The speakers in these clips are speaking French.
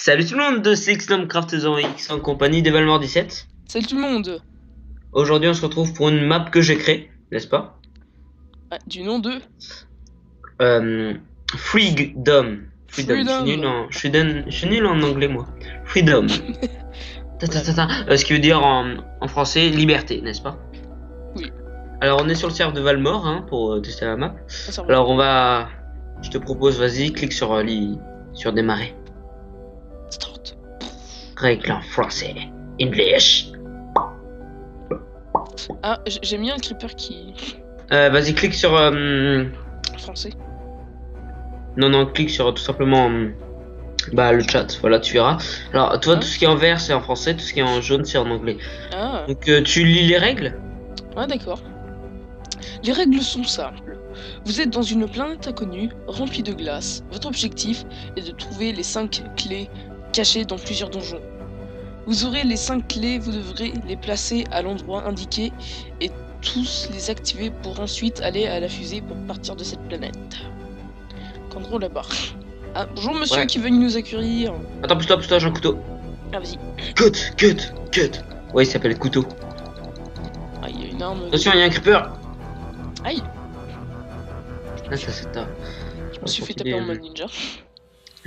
Salut tout le monde de Sexnomcraft X en compagnie d'Evalmore17. Salut tout le monde. Aujourd'hui on se retrouve pour une map que j'ai créée, n'est-ce pas? Du nom de Freedom. Freedom. Je suis nul en anglais moi. Freedom. Ce qui veut dire en français liberté, n'est-ce pas? Oui. Alors on est sur le serveur de Valmore hein, pour tester la map. Ah, Alors je te propose, vas-y, clique sur démarrer. Start. Règle en français. English. Ah, j'ai mis un creeper qui... Vas-y, clique sur... Français. Non, clique sur tout simplement le chat, voilà, tu verras. Alors, toi, tout ce qui est en vert, c'est en français, tout ce qui est en jaune, c'est en anglais. Ah. Donc, tu lis les règles? Ah, d'accord. Les règles sont simples. Vous êtes dans une planète inconnue, remplie de glace. Votre objectif est de trouver les 5 clés cachées dans plusieurs donjons. Vous aurez les 5 clés, vous devrez les placer à l'endroit indiqué et tous les activer pour ensuite aller à la fusée pour partir de cette planète. Contrôle la barre. Ah, bonjour monsieur qui veut nous accueillir. Attends, stop, j'ai un couteau. Ah, vas-y. Cut. Ouais, il s'appelle couteau. Ah, il y a une arme. Attention, il y a un creeper. Aïe. Ah, ça c'est tard. Je me suis fait taper en mode ninja.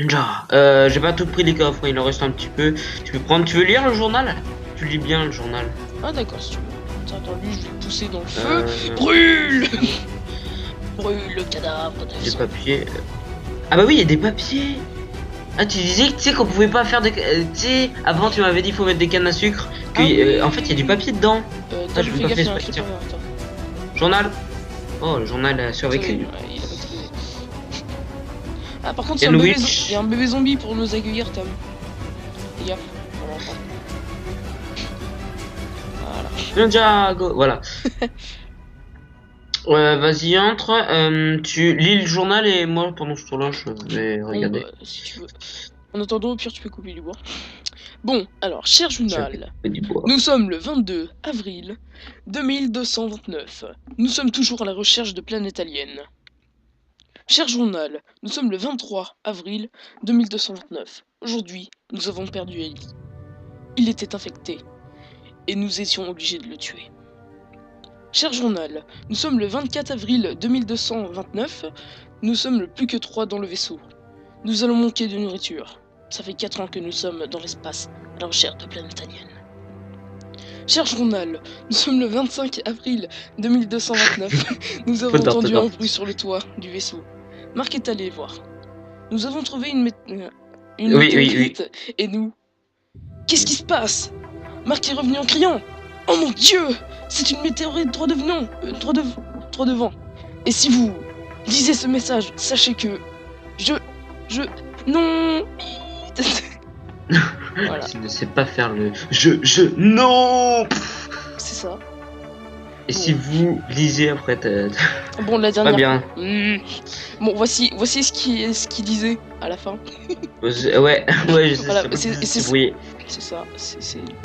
J'ai pas tout pris les coffres, il en reste un petit peu. Tu peux prendre, tu veux lire le journal? Tu lis bien le journal. Ah d'accord, si tu veux. Attends, lui je vais le pousser dans le feu. Brûle. Brûle le cadavre de des papiers. Ah bah oui, il y a des papiers. Ah, tu disais tu sais qu'on pouvait pas faire des... tu sais, avant tu m'avais dit faut mettre des cannes à sucre. Que, oui. En fait il y a du papier dedans. Ah, je vais pas faire tiens. Journal. Oh, le journal a survécu. Ah, par contre, il y a un bébé zombie pour nous accueillir, Tom. Les gars, on l'entend. Voilà. Ninjago, voilà. Vas-y, entre. Tu lis le journal et moi, pendant ce tour-là, je vais regarder. Bah, si tu veux. En attendant, au pire, tu peux couper du bois. Bon, alors, cher journal, nous sommes le 22 avril 2229. Nous sommes toujours à la recherche de planètes aliens. Cher journal, nous sommes le 23 avril 2229. Aujourd'hui, nous avons perdu Ellie. Il était infecté, et nous étions obligés de le tuer. Cher journal, nous sommes le 24 avril 2229. Nous sommes le plus que 3 dans le vaisseau. Nous allons manquer de nourriture. Ça fait 4 ans que nous sommes dans l'espace, à la recherche de planètes aliens. Cher journal, nous sommes le 25 avril 2229. Nous avons entendu un bruit sur le toit du vaisseau. Marc est allé voir. Nous avons trouvé une météorite. Et nous... Qu'est-ce qui se passe? Marc est revenu en criant. Oh mon Dieu, c'est une météorite droit devant. Et si vous lisez ce message, sachez que... Non. Voilà. Tu ne sais pas faire le... Non. C'est ça. Et si vous lisez après Bon, la dernière... Pas bien. Bon, voici ce qu'il disait à la fin. Ouais, je sais. Voilà, c'est ça.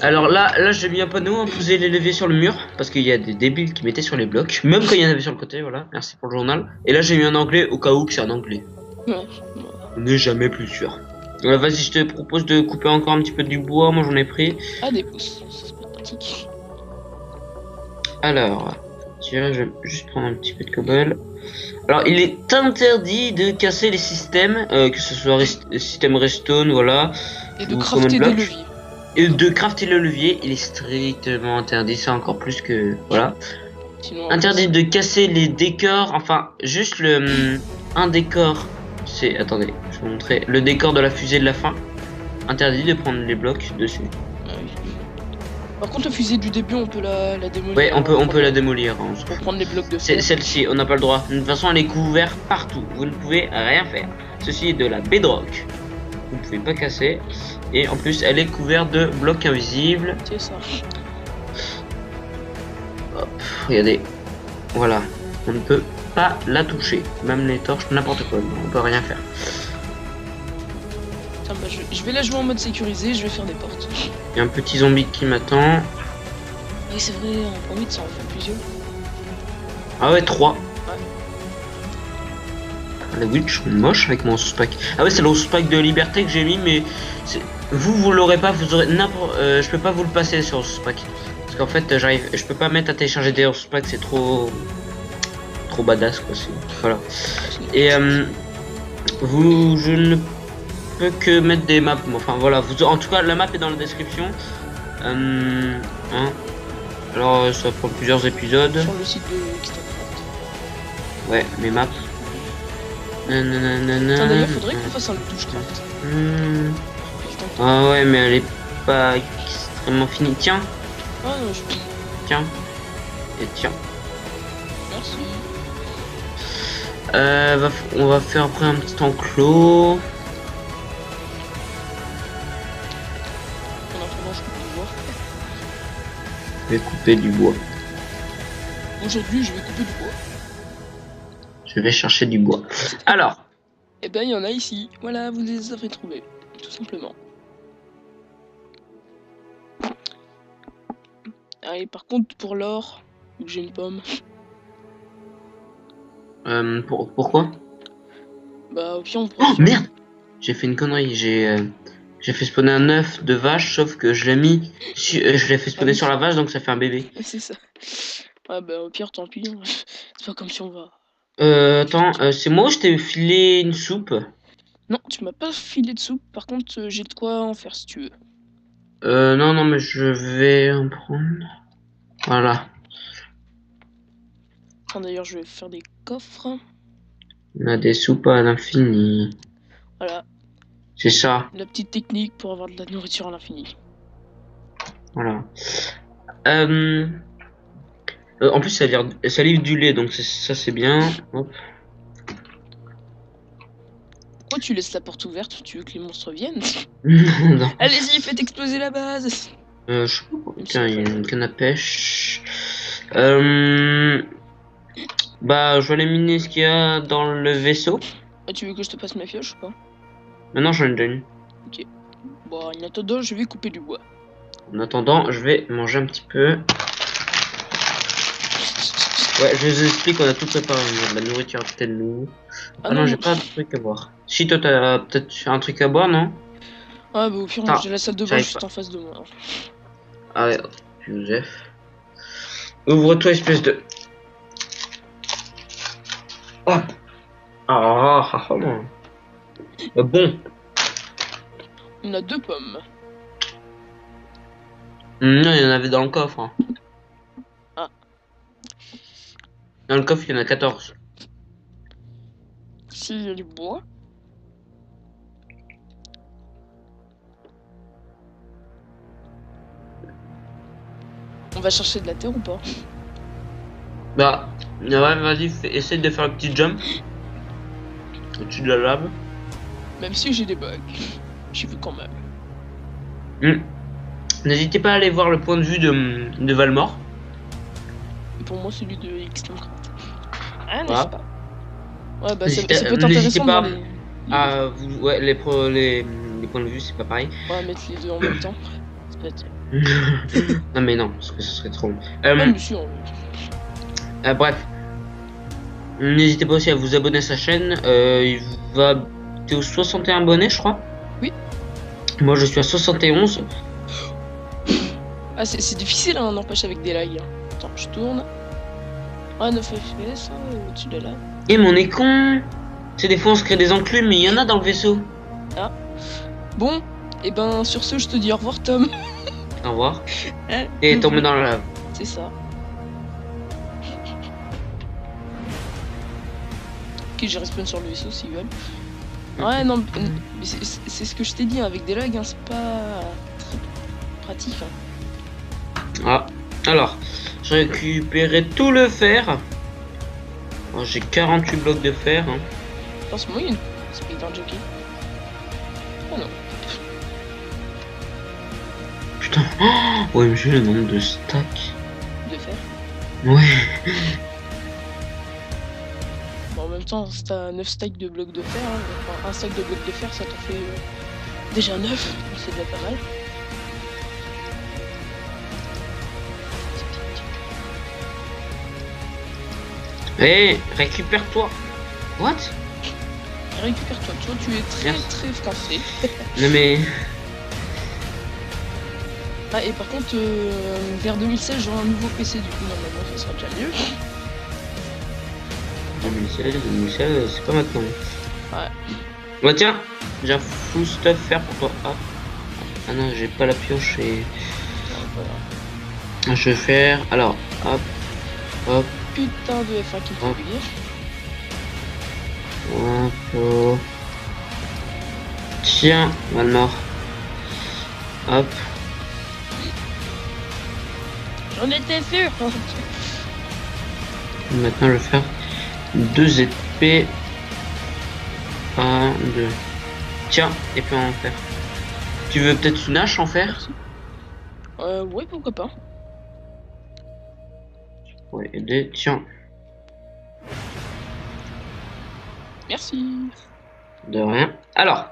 Alors là j'ai mis un panneau, on posait les leviers sur le mur, parce qu'il y a des débiles qui mettaient sur les blocs, même quand il y en avait sur le côté, voilà, merci pour le journal. Et là j'ai mis en anglais, au cas où que c'est en anglais. Ouais. On n'est jamais plus sûr. Vas-y, je te propose de couper encore un petit peu du bois, moi j'en ai pris. Ah, des pouces, ça c'est pas pratique. Alors, je vais juste prendre un petit peu de cobble. Alors, il est interdit de casser les systèmes, que ce soit système redstone, voilà. Et de crafter des leviers. Et de crafter le levier, il est strictement interdit, ça encore plus que... Voilà. Sinon, interdit de casser les décors, enfin, juste un décor, c'est... Attendez, je vais vous montrer. Le décor de la fusée de la fin. Interdit de prendre les blocs dessus. Par contre, la fusée du début, on peut la démolir. Ouais, on peut la démolir. Hein, pour prendre les blocs de celle-ci, on n'a pas le droit. De toute façon, elle est couverte partout. Vous ne pouvez rien faire. Ceci est de la bedrock. Vous ne pouvez pas casser. Et en plus, elle est couverte de blocs invisibles. C'est ça. Hop, regardez. Voilà. On ne peut pas la toucher. Même les torches, n'importe quoi. On peut rien faire. Tiens, bah, je vais la jouer en mode sécurisé, je vais faire des portes. Il y a un petit zombie qui m'attend. Oui, c'est vrai, en 8 ça en fait plusieurs. Ah ouais, 3. Ouais. Les witch sont moches avec mon sous-pack. Ah ouais, c'est le sous-pack de liberté que j'ai mis, mais vous l'aurez pas, vous aurez n'importe. Je peux pas vous le passer sur le sous-pack. Parce qu'en fait, je peux pas mettre à télécharger des sous-pack, c'est trop badass quoi. Voilà. Et je ne peux que mettre des maps. Enfin voilà, en tout cas, la map est dans la description. Hein. Alors, ça prend plusieurs épisodes. Sur le site de Xtacraft. Ouais, mes maps. D'ailleurs, faudrait qu'on fasse un Touchcraft. Ah ouais, mais elle est pas extrêmement finie. Tiens. Ah non, Tiens. Et tiens. Merci. On va faire après un petit enclos. Je vais couper du bois. Aujourd'hui, je vais couper du bois. Je vais chercher du bois. Alors. Eh ben, il y en a ici. Voilà, vous les avez trouvés. Tout simplement. Allez, par contre, pour l'or, j'ai une pomme. Pourquoi? Bah, au pire, on prend. Oh merde! J'ai fait une connerie. J'ai fait spawner un œuf de vache, sauf que je l'ai mis. Je l'ai fait spawner sur la vache, donc ça fait un bébé. C'est ça. Ah bah, au pire, tant pis. C'est pas comme si on va. Attends, c'est moi ou je t'ai filé une soupe? Non, tu m'as pas filé de soupe. Par contre, j'ai de quoi en faire si tu veux. Non, mais je vais en prendre. Voilà. D'ailleurs, je vais faire des coffres. On a des soupes à l'infini. Voilà. C'est ça. La petite technique pour avoir de la nourriture à l'infini. Voilà. En plus, ça livre du lait, donc ça c'est bien. Hop. Pourquoi tu laisses la porte ouverte? Tu veux que les monstres viennent? Non. Allez-y, faites exploser la base. Je sais pas. Tiens, il y a une canne à pêche. Bah, je vais aller miner ce qu'il y a dans le vaisseau. Ah, tu veux que je te passe ma pioche ou pas? Maintenant, j'en ai déjà une. Ok. Bon, en attendant, je vais couper du bois. En attendant, je vais manger un petit peu. Ouais, je vous explique, on a tout préparé. On a de la nourriture à côté de nous. Ah non, j'ai pas de truc à boire. Si, toi, t'as peut-être un truc à boire, non? Ah, bah, au pire, j'ai la salle de bain juste en face de moi. Ah ouais, Joseph. Ouvre-toi, espèce de. Oh. Bon. On a 2 pommes. Non, il y en avait dans le coffre. Hein. Ah. Dans le coffre, il y en a 14. S'il y a du bois. On va chercher de la terre ou pas? Bah, ouais, vas-y, essaye de faire un petit jump au-dessus de la lave. Même si j'ai des bugs, j'ai vu quand même. N'hésitez pas à aller voir le point de vue de Valmore. Et pour moi, celui de Xtacraft. Ah, n'est-ce pas? Ouais, bah, ça peut être intéressant pas ouais, les points de vue, c'est pas pareil. On va mettre les deux en même temps. Ça peut être... Non, mais non, parce que ce serait trop long. Bref. N'hésitez pas aussi à vous abonner à sa chaîne. T'es aux 61 abonnés, je crois. Oui. Moi, je suis à 71. Ah, c'est difficile, hein, n'empêche, avec des lags. Attends, je tourne. Ah, 9 FPS, au-dessus de là. Et mon est con. C'est des fois, on se crée des enclumes, mais il y en a dans le vaisseau. Ah. Bon, et ben, sur ce, je te dis au revoir, Tom. Au revoir. Et tombé dans la lave. C'est ça. Ok, j'ai respawn sur le vaisseau s'ils veulent. Ouais, non, mais c'est ce que je t'ai dit, hein, avec des lags, hein, c'est pas très pratique. Hein. Ah, alors, j'ai récupéré tout le fer. Oh, j'ai 48 blocs de fer. Hein. Pense-moi, il y a une speeder jockey. Oh non. Putain, oh, OMG, le nombre de stacks. De fer? Ouais. Bon, en même temps, si t'as 9 stacks de blocs de fer, hein, enfin, un stack de blocs de fer, ça t'en fait déjà 9, donc c'est déjà pas mal. Hé, récupère-toi. What? récupère-toi. Tu vois, tu es très français. Non mais... Ah, et par contre, vers 2016, j'aurai un nouveau PC, du coup, normalement, ça sera déjà mieux. 2016, c'est pas maintenant. Ouais. Bah tiens, j'ai un full stuff faire pour toi. Hop. Ah non, j'ai pas la pioche et... Je vais faire... Alors, hop. Hop. Putain de F1 qui me fait oublier. Hop. Tiens, Valmor. Hop. J'en étais sûr. Maintenant, je vais faire 2 épées. 1, 2. Tiens, épée en fer. Tu veux peut-être une hache en fer? Ouais, pourquoi pas. Ouais, aider. Tiens. Merci. De rien. Alors.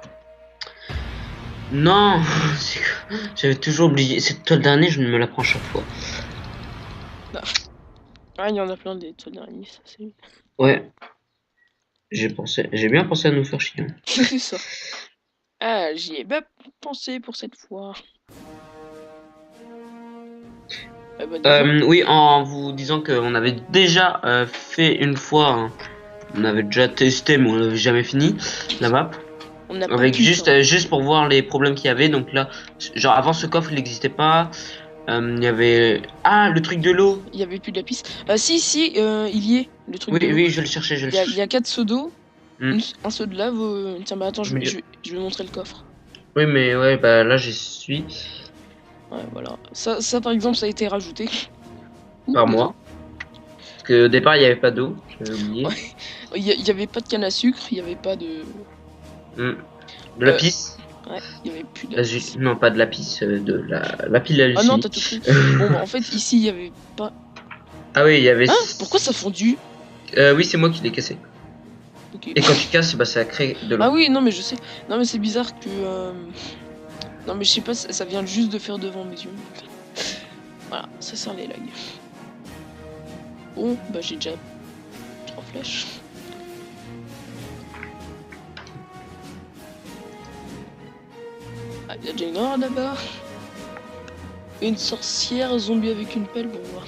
Non, j'avais toujours oublié. Cette toile d'araignée, je me la prends chaque fois. Ah, il y en a plein des toiles d'araignée, ça c'est. Ouais. J'ai bien pensé à nous faire chier. C'est ça. Ah, j'y ai bien pensé pour cette fois. Ah bah, oui, en vous disant qu'on avait déjà fait une fois, hein. On avait déjà testé, mais on n'avait jamais fini la map. On a pas avec pu, juste pour voir les problèmes qu'il y avait. Donc là, genre avant ce coffre, il n'existait pas. Il y avait le truc de l'eau. Il y avait plus de lapis. Si, il y est le truc de l'eau. Oui, je le cherchais, Il y a 4 seaux d'eau, un seau de lave. Tiens, bah attends, je vais montrer le coffre. Oui, mais ouais, bah là j'y suis. Ouais, voilà. Ça par exemple, ça a été rajouté. Par moi. Parce qu'au départ, il n'y avait pas d'eau, j'avais oublié. Ouais. Il y avait pas de canne à sucre, il y avait pas de. De lapis. Ouais, il y avait plus de lapis. Non, pas de lapis, de la pile à Lucie. Ah non, t'as tout pris. Bon, bah en fait, ici, il y avait pas. Ah oui, il y avait. Hein, pourquoi ça fondu? Oui, c'est moi qui l'ai cassé. Okay. Et quand tu casses, bah ça crée de l'eau. Ah oui, non, mais je sais. Non, mais c'est bizarre que. Non, mais je sais pas, ça vient juste de faire devant mes yeux. Voilà, ça sert les lags. Bon, bah j'ai déjà 3 flèches. Ah, il y a déjà une horde là-bas. Une sorcière zombie avec une pelle, bon, voilà.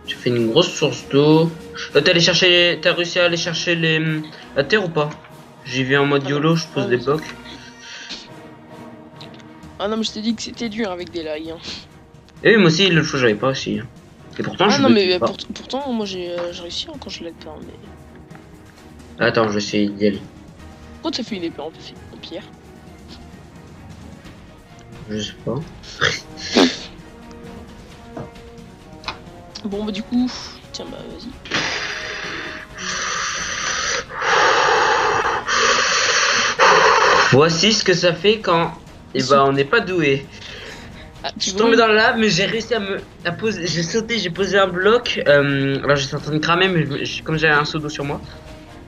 Tu fais une grosse source d'eau. T'as réussi à aller chercher la terre ou pas? J'y vais en mode YOLO, je pose des blocs. Ah non, mais je t'ai dit que c'était dur avec des lags. Hein. Et oui, moi aussi, l'autre fois, j'avais pas aussi. Et pourtant, non, mais pourtant, moi j'ai réussi quand je l'ai pas. Mais... Attends, je vais essayer d'y aller. Pourquoi t'as fait une épée en pierre? Je sais pas. Bon, bah du coup, tiens, bah vas-y. Voici ce que ça fait quand on n'est pas doué. Ah, je suis tombé dans le lave, mais j'ai réussi à poser. J'ai sauté, j'ai posé un bloc. Alors j'étais en train de cramer, mais comme j'avais un seau d'eau sur moi.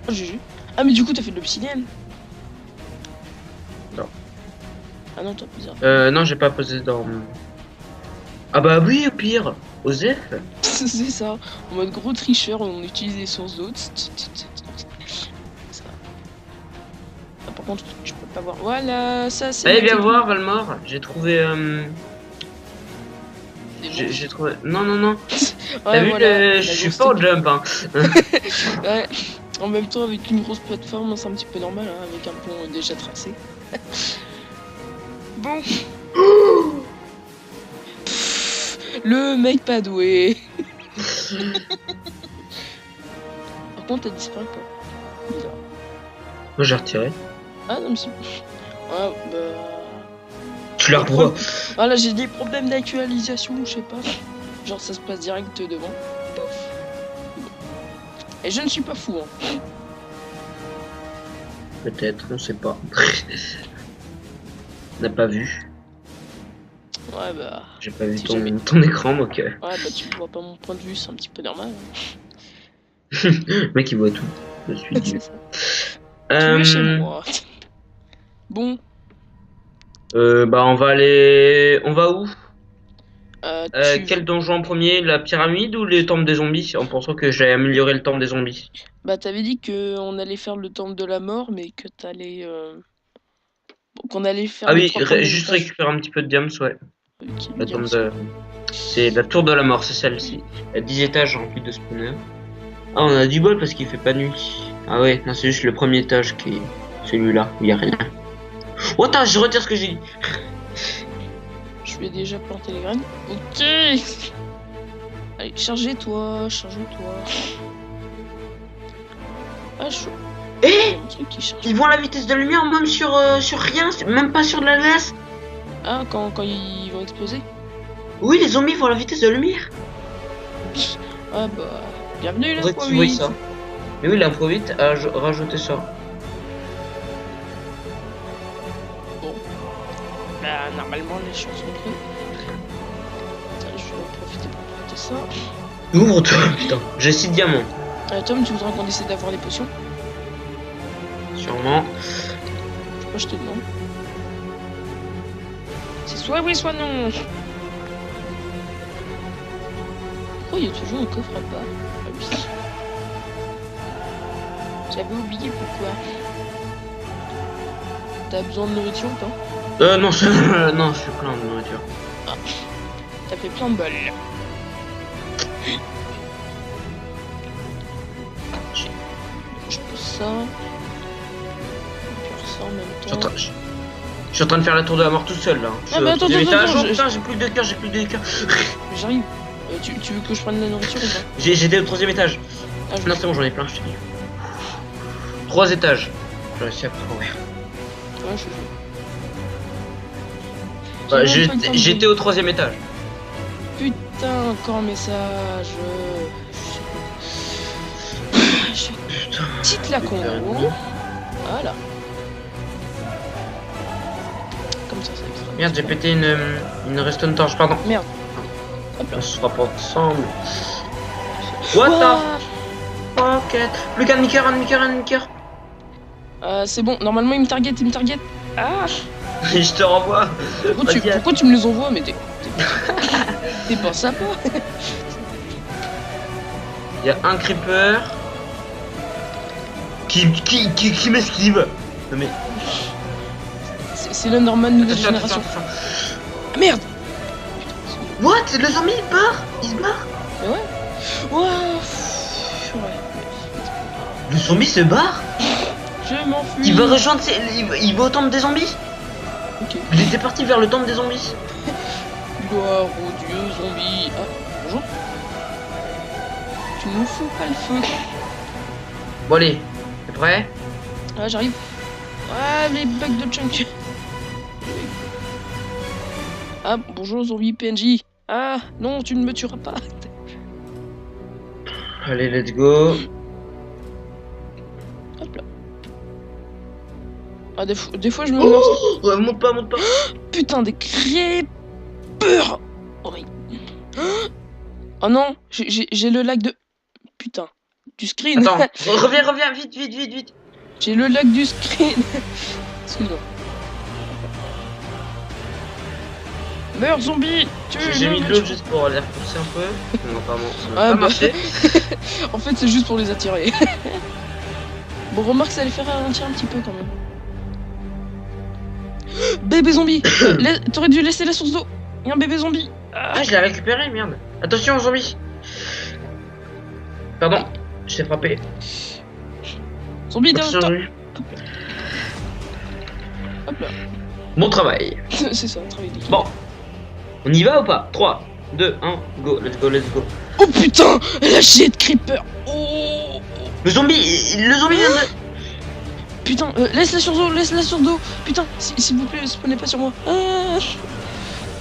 Oh, GG. Ah, mais du coup, t'as fait de l'obsidienne? Non. Ah non, t'as posé. Non, j'ai pas posé dans. Ah bah oui, au pire, Osef. C'est ça. En mode gros tricheur, on utilise des sources d'eau. Ah, par contre, je peux pas voir. Voilà, ça c'est. Allez, viens voir, Valmor. J'ai trouvé. J'ai trouvé. Non. T'as vu je suis pas au jump, hein. Ouais. En même temps, avec une grosse plateforme, c'est un petit peu normal, hein, avec un pont déjà tracé. Bon. Le mec pas doué. Par contre, t'as disparu quoi? Bizarre. Moi j'ai retiré. Ah non, mais c'est. Ah bah. Tu la revois. Ah là, j'ai des problèmes d'actualisation, je sais pas. Genre, ça se passe direct devant. Et je ne suis pas fou, hein. Peut-être, on sait pas. On n'a pas vu. Ouais, bah. J'ai pas vu ton écran, donc. Ouais, bah, tu vois pas mon point de vue, c'est un petit peu normal. Hein. Le mec, il voit tout. Je suis Dieu. Tu es chez moi. Bon. Bah, on va aller. On va où? Quel donjon en premier? La pyramide ou les temples des zombies? En pensant que j'ai amélioré le temple des zombies. Bah t'avais dit qu'on allait faire le temple de la mort, mais que t'allais... qu'on allait faire Ah les oui, 3 premiers juste étages. récupérer un petit peu de diams, ouais. Okay, La tombe de... C'est la tour de la mort, c'est celle-ci. Il y a 10 étages remplis de spawners. Ah, on a du bol parce qu'il fait pas nuit. Ah ouais, non, c'est juste le premier étage qui est celui-là, il y a rien. Oh, attends, je retire ce que j'ai dit. Je vais déjà planter les graines. Ok. Allez, chargez-toi, charge-toi. Ah, chaud. Eh, ils vont à la vitesse de la lumière même sur rien, même pas sur de la glace. Ah, quand ils vont exploser? Oui, les zombies vont à la vitesse de la lumière. Ah bah, bienvenue là, quoi, oui. Ça. Mais oui, l'impro 8 a rajouté ça. Bon. Bah, normalement, les chances sont prêtes. Je vais en profiter pour prêter ça. Ouvre-toi, putain. J'ai 6 diamants. Tom, tu voudrais qu'on essaie d'avoir des potions? Sûrement. Moi, je te demande. C'est soit oui, soit non. Pourquoi il y a toujours un coffre à part? Ah oui. J'avais oublié pourquoi. T'as besoin de nourriture ou pas? Non, non, je suis plein de nourriture. Ah. T'as fait plein de balles. Je pose ça. Ça en même temps. Je suis en train de faire la tour de la mort tout seul là. Ah bah attends, putain, j'ai plus de cœur, J'arrive. Tu veux que je prenne la nourriture ou pas? J'étais au 3ème étage. Ah, non, c'est bon, j'en ai plein, je te dis. 3 étages. J'ai réussi à parcourir. Ouais, bah, j'étais au 3ème étage. Putain, encore un message. Putain. Petite la combo. Voilà. Comme ça, c'est extra. Merde, j'ai pété une redstone torche, pardon. Merde. Hop là. On se rapporte ensemble. What the fuck? Plus qu'un demi-cœur, un demi-cœur. C'est bon, normalement il me target. Ah. Je te renvoie. Pourquoi tu me les envoies? Mais t'es pas sympa. Il y a un creeper qui m'esquive. Non mais... C'est le normal nouvelle génération. Ah, merde. What? Le zombie il se barre. Mais ouais. Ouais. Le zombie se barre? Je m'enfuis. Il va rejoindre il va au temple des zombies. Ok. Il était parti vers le temple des zombies. Gloire au dieu zombie. Ah, bonjour. Tu nous fous pas le feu. Bon allez, t'es prêt? Ah, j'arrive. Ah, les bugs de chunk. Ah, bonjour zombie PNJ. Ah, non, tu ne me tueras pas. Allez, let's go. Hop là. Ah, des fois je me lance. Oh, monte pas. Putain, des creepers. Oh, oh non, j'ai le lag de... Putain, du screen. Attends, reviens, vite. J'ai le lag du screen. Excuse-moi. Meurs zombie. J'ai mis de l'eau juste pour les repousser un peu. Non, apparemment, ça va pas marcher. En fait, c'est juste pour les attirer. Bon, remarque, ça les fait ralentir un petit peu quand même. Bébé zombie. T'aurais dû laisser la source d'eau. Il y a un bébé zombie. Ah, je l'ai récupéré, merde. Attention, zombie. Pardon, je t'ai frappé. Zombie derrière toi. Hop là. Bon travail. C'est ça, un travail d'équipe. Bon, on y va ou pas? 3, 2, 1, go, let's go. Oh putain, la chier de creeper. Oh. Le zombie vient de... Putain, laisse la source d'eau. Putain, s'il vous plaît, spawnez pas sur moi. Ah.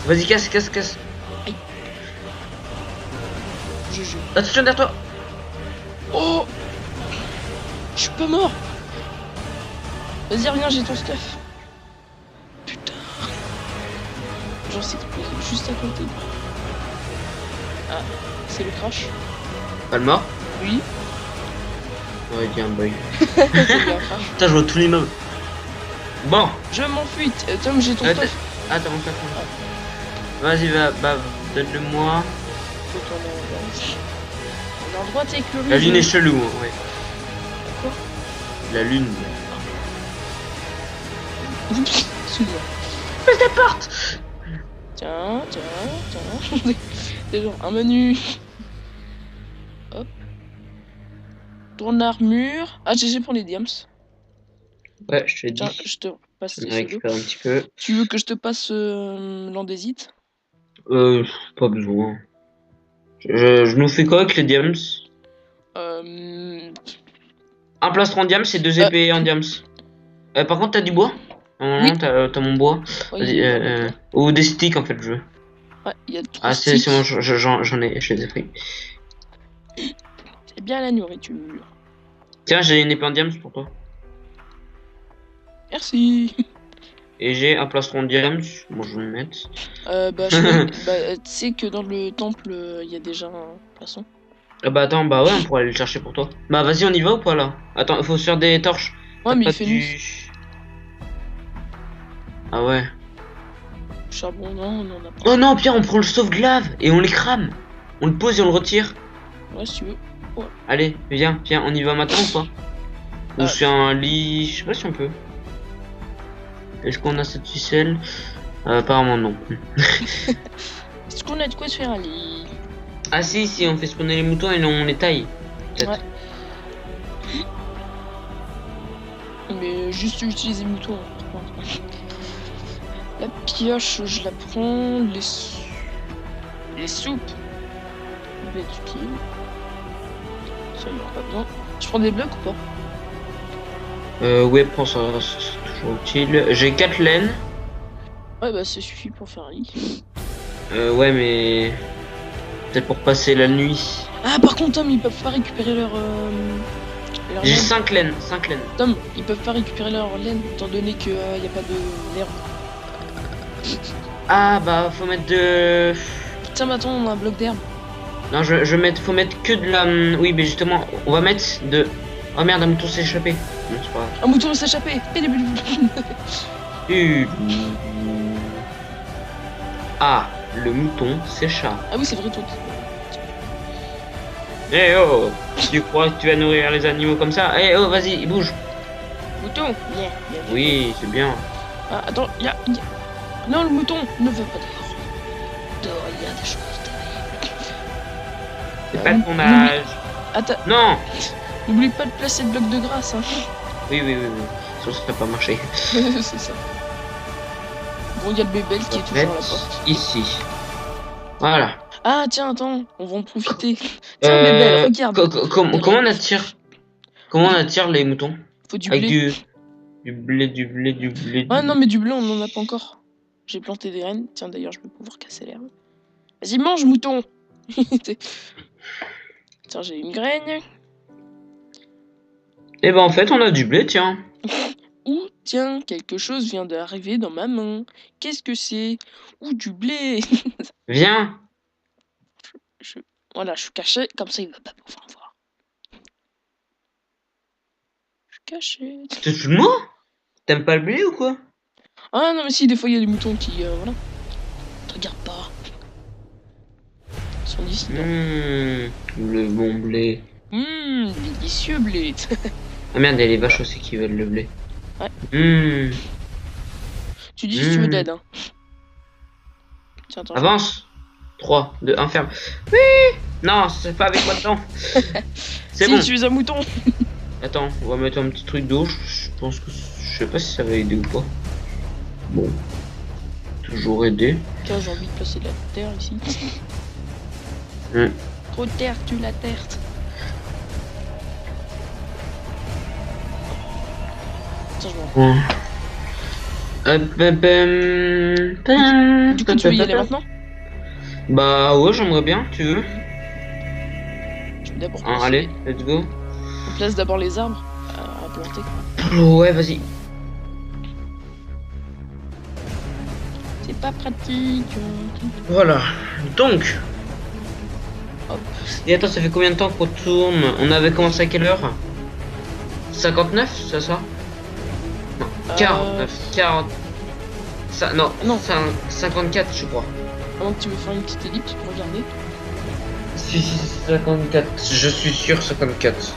Vas-y, casse. Aïe. Je joue. Attention derrière toi. Oh. Je suis pas mort. Vas-y, reviens, j'ai ton stuff. Putain. Genre, c'est juste à côté. Ah, c'est le crash. Pas le mort? Oui. Ouais, il y a un bug. C'est un crash. Putain, je vois tous les mobs. Bon. Je m'enfuis. Tom, j'ai ton stuff. Attends. Vas-y, va. Donne-le-moi. Faut tourner en droite avec le La lune est chelou, hein, ouais. Quoi? La lune. Oups, excuse-moi. Fais ta porte. Tiens. C'est genre un menu. Hop. Tourne l'armure. Ah, GG pour les diams. Ouais, je te dis. Tiens, je te passe les récupère un petit peu. Tu veux que je te passe l'andésite? Pas besoin. Je nous fais quoi avec les diams? Un plastron en diams et 2 épées en diams. Par contre, t'as du bois? Oui. T'as mon bois. Oui, ou des sticks en fait, je veux. Ouais, il y a 3 Ah, c'est sticks. bon, j'en ai, je les ai pris. C'est bien la nourriture. Tiens, j'ai une épée en diams pour toi. Merci. Et j'ai un plastron de diams. Bon, je vais le mettre. Tu sais que dans le temple, il y a déjà un poisson. Ah bah attends, bah ouais, on pourrait aller le chercher pour toi. Bah vas-y, on y va ou pas là? Attends, faut se faire des torches. Ouais, mais il fait nuit. Ah ouais. Charbon, non, on en a pas. Oh non, Pierre, on prend le sauve-glaive et on les crame. On le pose et on le retire. Ouais, si tu veux. Ouais. Allez, viens, on y va maintenant ou pas? Ou c'est un lit, je sais pas si on peut. Est-ce qu'on a cette ficelle? Apparemment non. Est-ce qu'on a de quoi se faire un lit? Ah si, on fait spawner les moutons et on les taille. Ouais. Mais juste utiliser les moutons. La pioche, je la prends. Les soupes. Va être utile. Ça, il n'y aura pas besoin. Je prends des blocs ou pas? Ouais, prends ça, c'est toujours utile. J'ai 4 laines. Ouais, bah ça suffit pour faire un lit. Ouais, mais peut-être pour passer la nuit. Ah, par contre, Tom, ils peuvent pas récupérer leur J'ai 5 laines, Tom, ils peuvent pas récupérer leur laine étant donné qu'il n'y a pas de l'herbe. Ah bah faut mettre de... Tiens, attends, on a un bloc d'herbe. Non, faut mettre que de la... Oui, mais justement, on va mettre de... Oh merde, un mouton s'est échappé. Non, c'est pas grave. Un mouton s'est échappé. Ah, le mouton s'échappe. Ah oui, c'est vrai, toi. Eh oh, tu crois que tu vas nourrir les animaux comme ça? Eh oh, vas-y, bouge. Mouton, bien. Oui, c'est bien. Ah, attends, Non, le mouton ne veut pas dehors. Dehors, il y a des choses terribles. C'est pas de ton âge. Attends. Non. N'oublie pas de placer le bloc de grâce, hein. Oui. Sinon, ça n'a pas marché. C'est ça. Bon, il y a le bébel qui est toujours à la porte. Ici. Voilà. Ah, tiens, attends, on va en profiter. Tiens, bébel, regarde. Comment on attire les moutons? Faut du avec blé. Du blé. Ouais, non, mais du blé, on n'en a pas encore. J'ai planté des graines. Tiens, d'ailleurs, je vais pouvoir casser l'herbe. Vas-y, mange, mouton. Tiens, j'ai une graine. Et ben en fait, on a du blé, tiens. Ouh, tiens, quelque chose vient d'arriver dans ma main. Qu'est-ce que c'est? Ouh, du blé. Viens. Voilà, je suis caché, comme ça il va pas pouvoir me voir. Je suis caché. Tu te fous de moi? T'aimes pas le blé ou quoi? Ah non, mais si, des fois il y a des moutons qui... voilà. Te regarde pas. Ils sont dissidents. Le bon blé. Délicieux blé. Ah merde, il y a les vaches aussi qui veulent le blé. Ouais. Tu dis si tu veux d'aide, hein. Tiens, attends. Avance. 3, 2, 1, ferme. Oui. Non, c'est pas avec moi dedans. C'est si, bon. tu es un mouton. Attends, on va mettre un petit truc d'eau. Je pense que... Je sais pas si ça va aider ou pas. Bon. Toujours aider. Tiens, j'ai envie de placer de la terre ici. Trop de terre, tu la terre. Tiens, je m'en Du coup, tu veux y aller maintenant? Bah ouais, j'aimerais bien, tu veux? Je vais d'abord allez, let's go. On place d'abord les arbres à planter. Ouais, vas-y. C'est pas pratique. Voilà, donc. Hop. Et attends, ça fait combien de temps qu'on tourne? On avait commencé à quelle heure? 59, c'est ça? Non, 49, 40. Ça, non, 54 je crois. Avant que tu veux faire une petite ellipse pour regarder. Si, 54. Je suis sûr 54.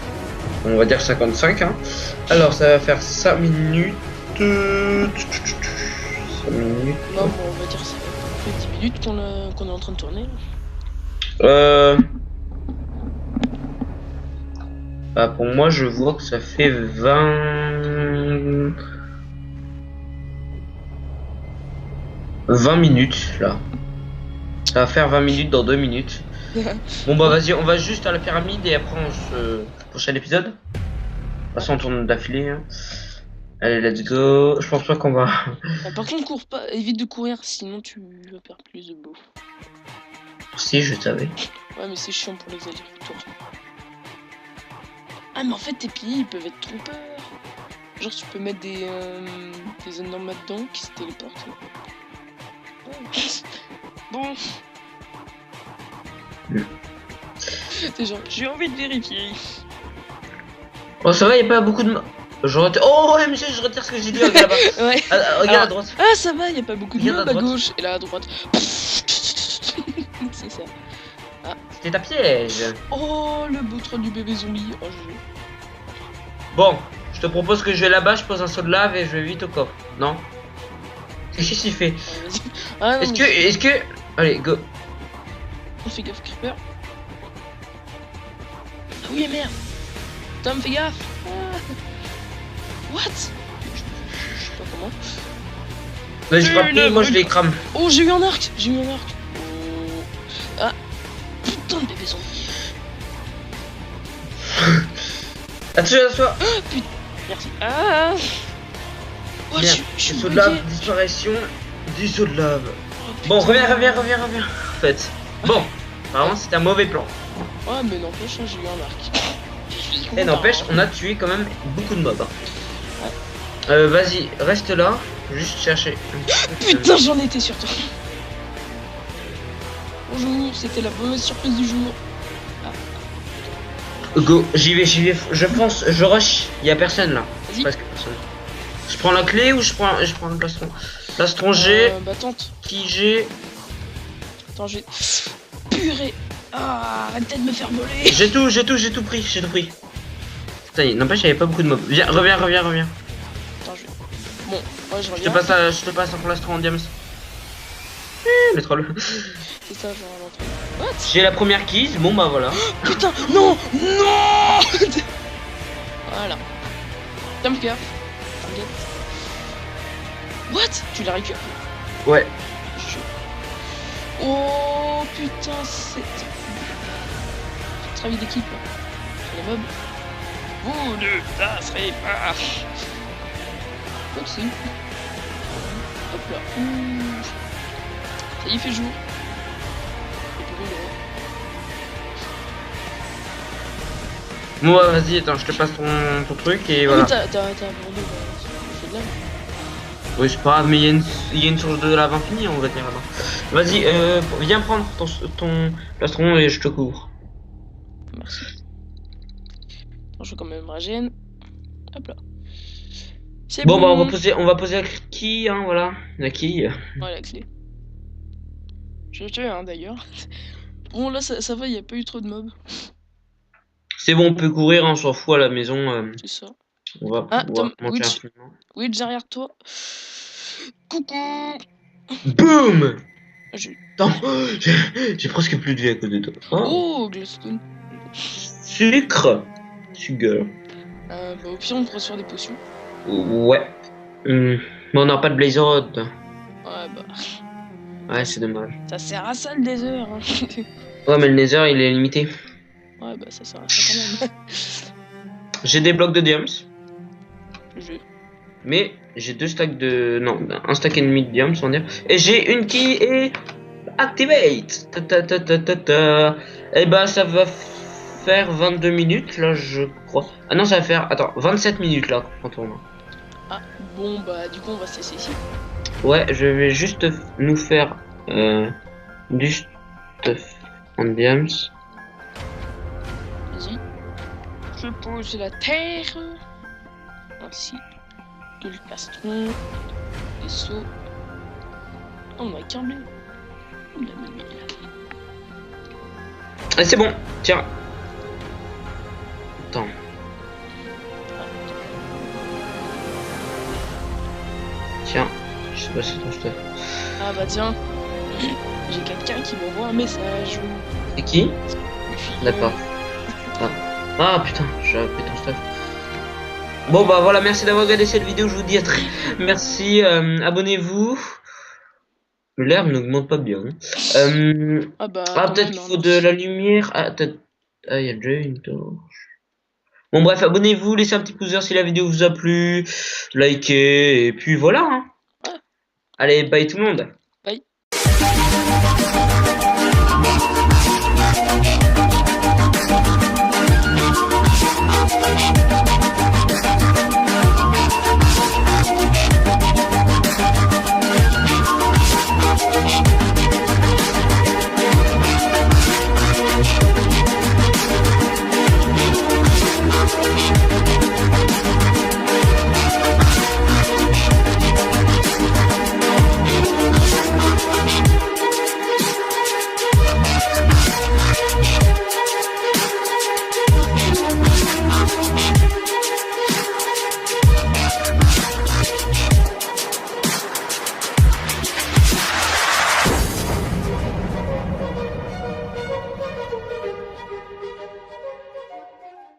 On va dire 55. Hein. Alors, ça va faire 5 minutes. 5 minutes. Non, bon, on va dire ça fait 10 minutes qu'on est en train de tourner. Bah, pour moi, je vois que ça fait 20 minutes là. Ça va faire 20 minutes dans 2 minutes. Bon bah vas-y, on va juste à la pyramide et après on se... Prochain épisode. De toute façon on tourne d'affilée. Hein. Allez, let's go. Je pense pas qu'on va... Par contre, cours pas, évite de courir, sinon tu vas perdre plus de bouffe. Si, je savais. Ouais, mais c'est chiant pour les allers-retours. Ah, mais en fait, tes pieds, ils peuvent être trompeurs. Genre, tu peux mettre des énormes dedans qui se téléportent. Bon. C'est genre, j'ai envie de vérifier. Oh, ça va, y'a pas beaucoup de... Oh, ouais, monsieur, je retire ce que j'ai dit. Regarde là-bas. Ouais. Regarde à droite. Ah, ça va, y'a pas beaucoup de mobs à gauche. Et là, à droite. C'est ça. Ah. C'était ta piège. Oh, le beau trône du bébé zombie. Oh, je... Bon, je te propose que je vais là-bas, je pose un saut de lave et je vais vite au coffre. Non? Qu'est-ce qu'il fait? Ah, est-ce que... Allez, go. On fait gaffe, Creeper. Ah oui, merde. Tom, fais gaffe. Ah. What? Je sais pas comment. Vas-y, frappe, moi je les crame. Oh, j'ai eu un arc. J'ai eu un arc. Oh. Ah. Putain de bébé zombie. Attention à toi. Oh, putain. Merci. Ah. Oh, je suis saut de lave, disparition du saut de lave. Oh, bon, reviens. En fait. Bon, apparemment c'était un mauvais plan. Ouais, mais n'empêche, j'ai eu un arc. Et n'empêche, on a tué quand même beaucoup de mobs. Ouais. Vas-y, reste là, juste chercher. Putain, j'en étais sur toi. Bonjour, c'était la mauvaise surprise du jour. Ah. Go, j'y vais, je pense, je rush, y a personne là. Presque personne. Je prends la clé ou je prends le plastron? Plastron G. Bah tente. Qui G? Attends, j'ai... Purée. Ah, arrêtez de me faire voler. J'ai tout pris. Putain, n'empêche, y'avait pas beaucoup de mobs. Viens, reviens. Attends, je vais... Bon, ouais, je reviens. Je te passe un plastron en diams. Le troll. C'est ça, genre l'entrée. What? J'ai la première keys, bon bah voilà. Putain, non. Voilà. Tom Cœur. Target. What? Tu l'as récupéré? Ouais. Oh putain, c'est... Travail d'équipe là. Sur les mobs. Vous ne passerez pas. Hop, c'est... Hop là. Ça y est, il fait jour. Bon bah vas-y, attends, je te passe ton truc et voilà. T'as abandonné, c'est de là. Oui, c'est pas grave, mais il y a une source de lave infinie, on va dire. Vas-y, viens prendre ton plastron et je te couvre. Merci. Attends, je vais quand même régène. Hop là. C'est bon. Bah on va poser la quille, hein, voilà. La quille. Ouais, la clé. Je l'ai tué, hein, d'ailleurs. Bon, là, ça va, il n'y a pas eu trop de mobs. C'est bon, on peut courir, on s'en fout à la maison. C'est ça. On va pouvoir manger rapidement. Witch derrière toi. Coucou. Boum. J'ai presque plus de vie à cause de toi. Oh, Glowstone. Sucre. Bah, au pire, on pourrait se faire des potions. Ouais. Mais on n'a pas de Blazer Rod. Ouais, bah. Ouais, c'est dommage. Ça sert à ça le Nether. Hein. Ouais, mais le Nether il est limité. Ouais, bah ça sert à ça quand même. J'ai des blocs de diams. Mais j'ai 2 stacks de... Non, un stack et demi de diams, on va dire. Et j'ai une qui est... Activate. Et bah ça va faire 22 minutes là, je crois. Ah non, ça va faire... Attends, 27 minutes là, quand on tourne. Ah, bon bah du coup on va se laisser ici. Ouais, je vais juste nous faire du stuff en diams. Vas-y. Je pose la terre. Ainsi que le plastron. Les seaux. Oh, on a câblé. Ah, c'est bon, tiens. Attends. Tiens, je sais pas si c'est ton stuff. Ah bah tiens, j'ai quelqu'un qui m'envoie un message. C'est qui? D'accord. Ah putain, j'ai appris ton stuff. Bon bah voilà, merci d'avoir regardé cette vidéo, je vous dis à très... Merci, abonnez-vous. L'herbe n'augmente pas bien. Ah bah peut-être qu'il faut de la lumière. Ah, il y a déjà une torche. Bon bref, abonnez-vous, laissez un petit pouce vert si la vidéo vous a plu, likez, et puis voilà. Hein. Allez, bye tout le monde. Bye.